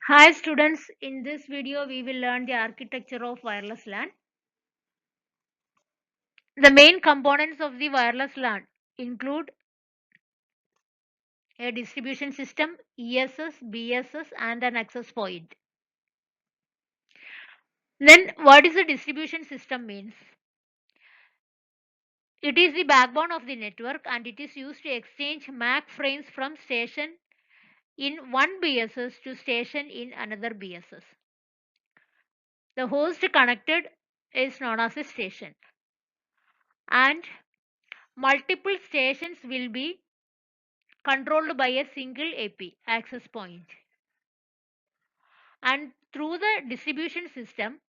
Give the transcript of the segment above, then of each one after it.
Hi students, in this video we will learn the architecture of wireless LAN. The main components of the wireless LAN include a distribution system, ESS, BSS and an access point. Then what is a distribution system means? It is the backbone of the network and it is used to exchange MAC frames from station in one BSS to station in another BSS. The host connected is known as a station and multiple stations will be controlled by a single AP access point. And through the distribution system,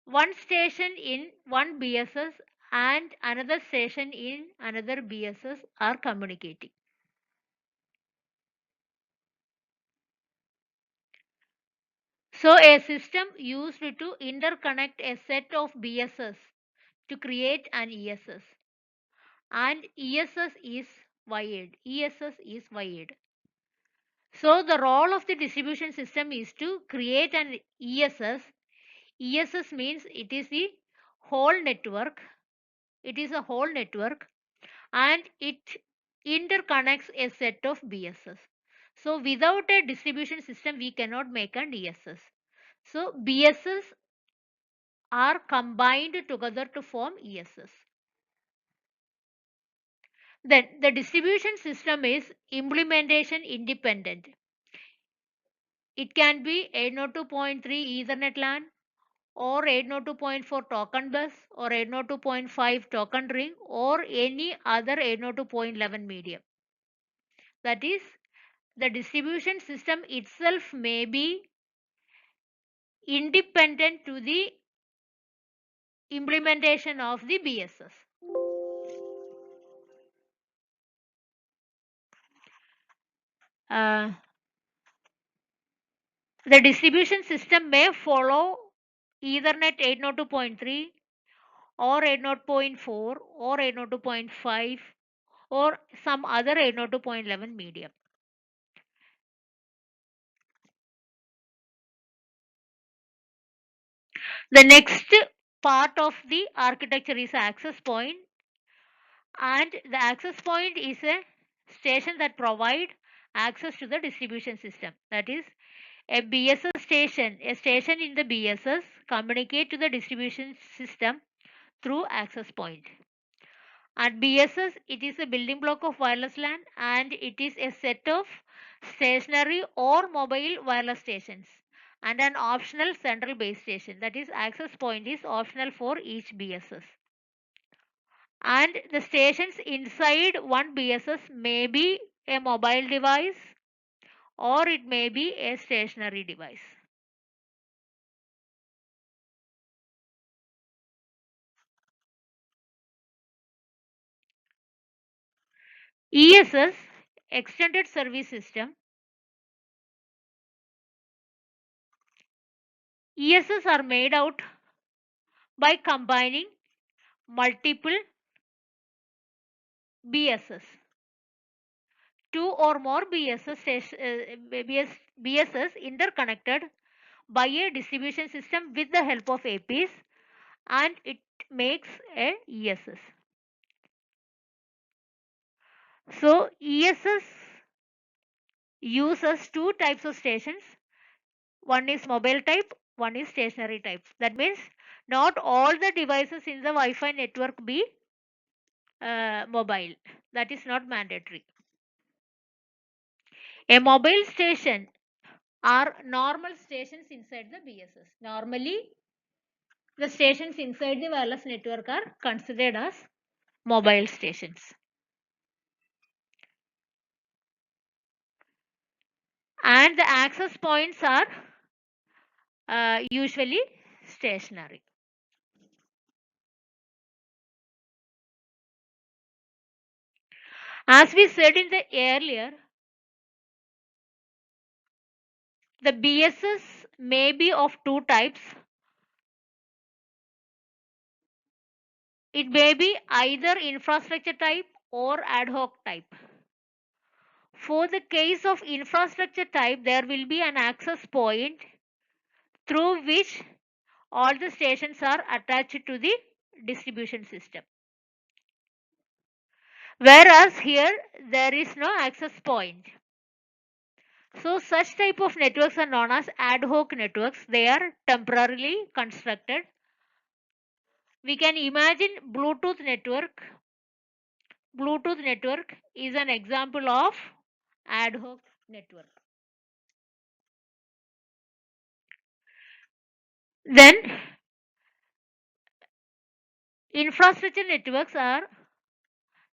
one station in one BSS and another station in another BSS are communicating. So a system used to interconnect a set of BSS to create an ESS. And ESS is wired. ESS is wired. So the role of the distribution system is to create an ESS. ESS means it is the whole network. It is a whole network and it interconnects a set of BSS. So without a distribution system, we cannot make an ESS. So BSS are combined together to form ESS. Then the distribution system is implementation independent. It can be 802.3 Ethernet LAN or 802.4 token bus or 802.5 token ring or any other 802.11 medium. That is, the distribution system itself may be independent to the implementation of the BSS. The distribution system may follow Ethernet 802.3 or 802.4 or 802.5 or some other 802.11 medium. The next part of the architecture is access point, and the access point is a station that provide access to the distribution system. That is, a BSS station, a station in the BSS communicate to the distribution system through access point. At BSS, it is a building block of wireless LAN and it is a set of stationary or mobile wireless stations and an optional central base station. That is, access point is optional for each BSS. And the stations inside one BSS may be a mobile device or it may be a stationary device. ESS, Extended Service System. ESS are made out by combining multiple BSS. Two or more BSS interconnected by a distribution system with the help of APs and it makes a ESS. So ESS uses two types of stations. One is mobile type, one is stationary type. That means not all the devices in the Wi-Fi network be mobile. That is not mandatory. A mobile station are normal stations inside the BSS. Normally, the stations inside the wireless network are considered as mobile stations. And the access points are usually stationary. As we said in the earlier, the BSS may be of two types. It may be either infrastructure type or ad hoc type. For the case of infrastructure type, there will be an access point through which all the stations are attached to the distribution system. Whereas here there is no access point. So such type of networks are known as ad hoc networks. They are temporarily constructed. We can imagine Bluetooth network. Bluetooth network is an example of ad hoc network. Then infrastructure networks are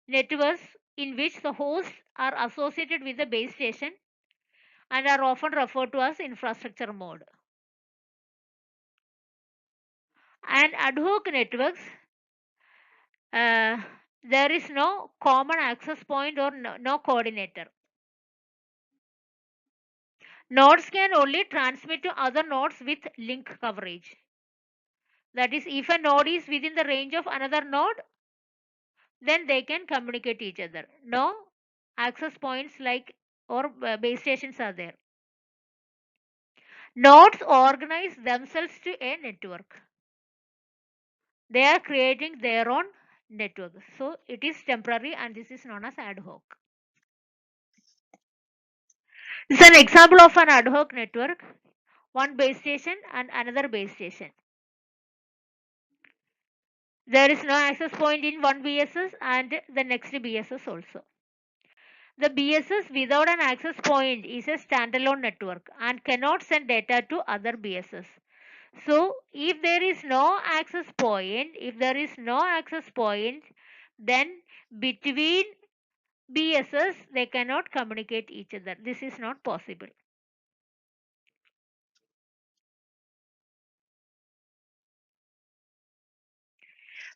networks in which the hosts are associated with the base station and are often referred to as infrastructure mode. And ad hoc networks, there is no common access point or no coordinator. Nodes can only transmit to other nodes with link coverage. That is, if a node is within the range of another node, then they can communicate each other. No access points like or base stations are there. Nodes organize themselves to a network. They are creating their own network. So it is temporary and this is known as ad hoc. This is an example of an ad hoc network. One base station and another base station. There is no access point in one BSS and the next BSS also. The BSS without an access point is a standalone network and cannot send data to other BSS. So if there is no access point, then between BSS they cannot communicate each other. This is not possible.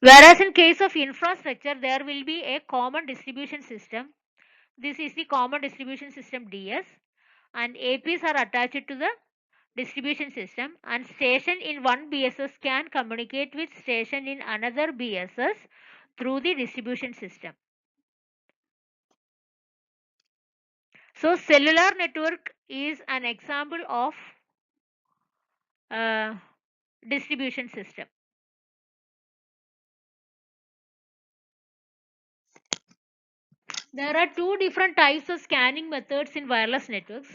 Whereas in case of infrastructure, there will be a common distribution system. This is the common distribution system DS, and APs are attached to the distribution system, and station in one BSS can communicate with station in another BSS through the distribution system. So cellular network is an example of distribution system. There are two different types of scanning methods in wireless networks.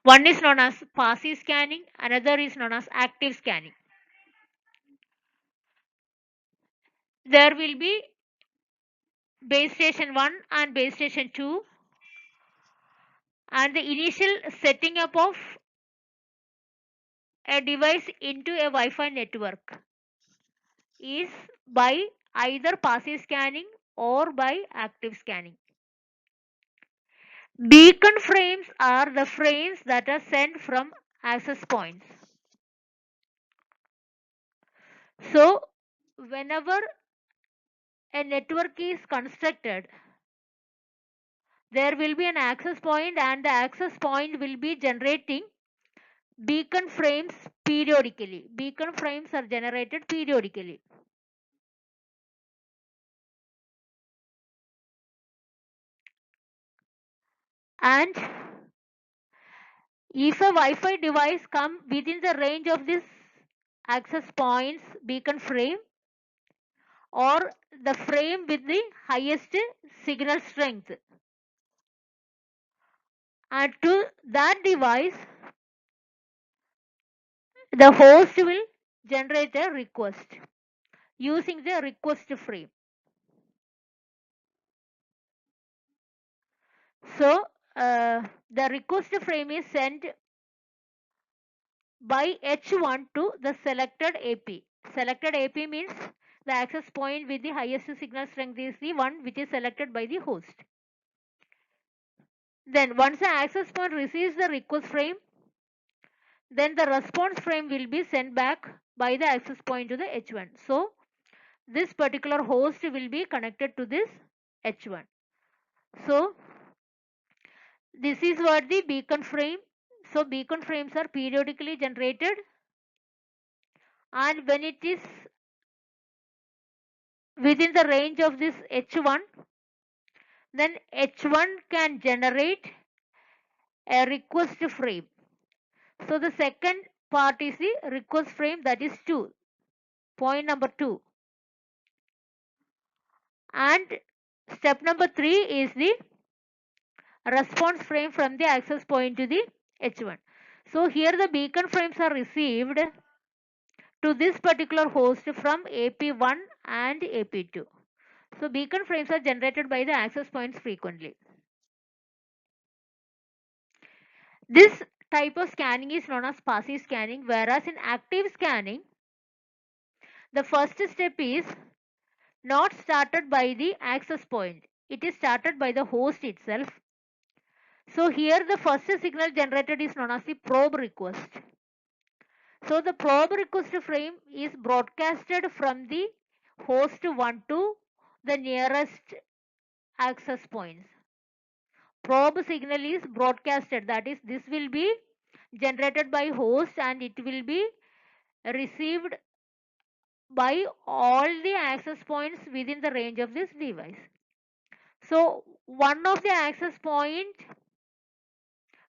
One is known as passive scanning, another is known as active scanning. There will be base station 1 and base station 2, and the initial setting up of a device into a Wi-Fi network is by either passive scanning or by active scanning. Beacon frames are the frames that are sent from access points. So whenever a network is constructed, there will be an access point and the access point will be generating beacon frames periodically. Beacon frames are generated periodically. And if a Wi-Fi device comes within the range of this access points beacon frame or the frame with the highest signal strength, and to that device the host will generate a request using the request frame. So the request frame is sent by H1 to the selected AP. Selected AP means the access point with the highest signal strength is the one which is selected by the host. Then once the access point receives the request frame, then the response frame will be sent back by the access point to the H1. So this particular host will be connected to this H1. So this is what the beacon frame. So beacon frames are periodically generated, and when it is within the range of this H1, then H1 can generate a request frame. So the second part is the request frame, that is 2, point number 2. And step number 3 is the response frame from the access point to the H1. So here the beacon frames are received to this particular host from AP1 and AP2. So beacon frames are generated by the access points frequently. This type of scanning is known as passive scanning, whereas in active scanning, the first step is not started by the access point. It is started by the host itself. So here the first signal generated is known as the probe request. So the probe request frame is broadcasted from the host 1 to the nearest access points. Probe signal is broadcasted, that is, this will be generated by host and it will be received by all the access points within the range of this device. So one of the access point,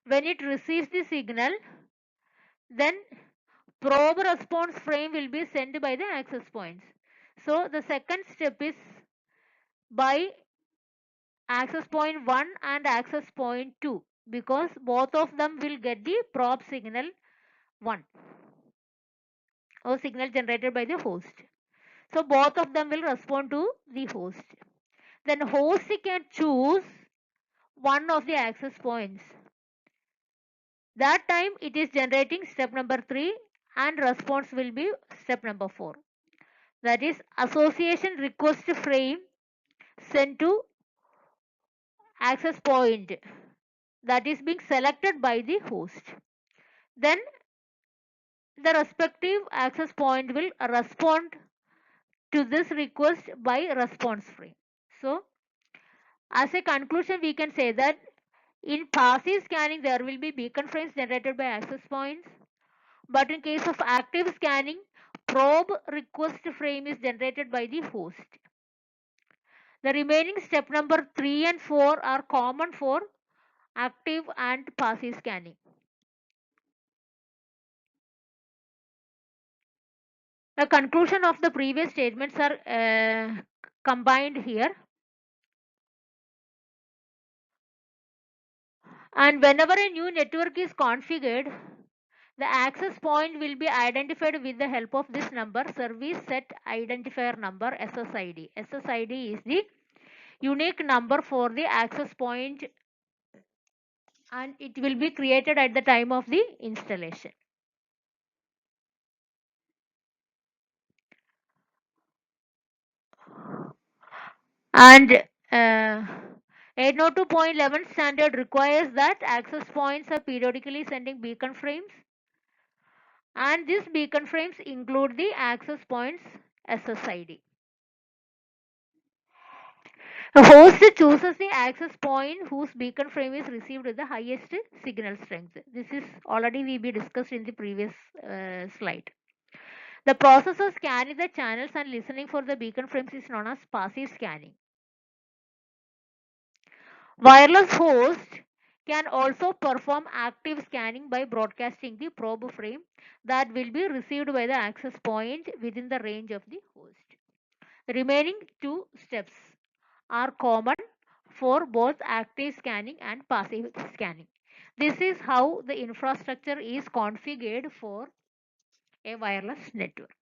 when it receives the signal, then probe response frame will be sent by the access points. So the second step is by access point 1 and access point 2, because both of them will get the probe signal 1 or signal generated by the host. So both of them will respond to the host. Then host can choose one of the access points. That time it is generating step number 3 and response will be step number 4. That is association request frame sent to access point that is being selected by the host. Then the respective access point will respond to this request by response frame. So as a conclusion, we can say that in passive scanning there will be beacon frames generated by access points, but in case of active scanning, probe request frame is generated by the host. The remaining step number 3 and 4 are common for active and passive scanning. The conclusion of the previous statements are combined here. And whenever a new network is configured, the access point will be identified with the help of this number, service set identifier number, SSID. SSID is the unique number for the access point and it will be created at the time of the installation. And 802.11 standard requires that access points are periodically sending beacon frames, and these beacon frames include the access points SSID. The host chooses the access point whose beacon frame is received with the highest signal strength. This is already we discussed in the previous slide. The process of scanning the channels and listening for the beacon frames is known as passive scanning. Wireless host can also perform active scanning by broadcasting the probe frame that will be received by the access point within the range of the host. The remaining two steps are common for both active scanning and passive scanning. This is how the infrastructure is configured for a wireless network.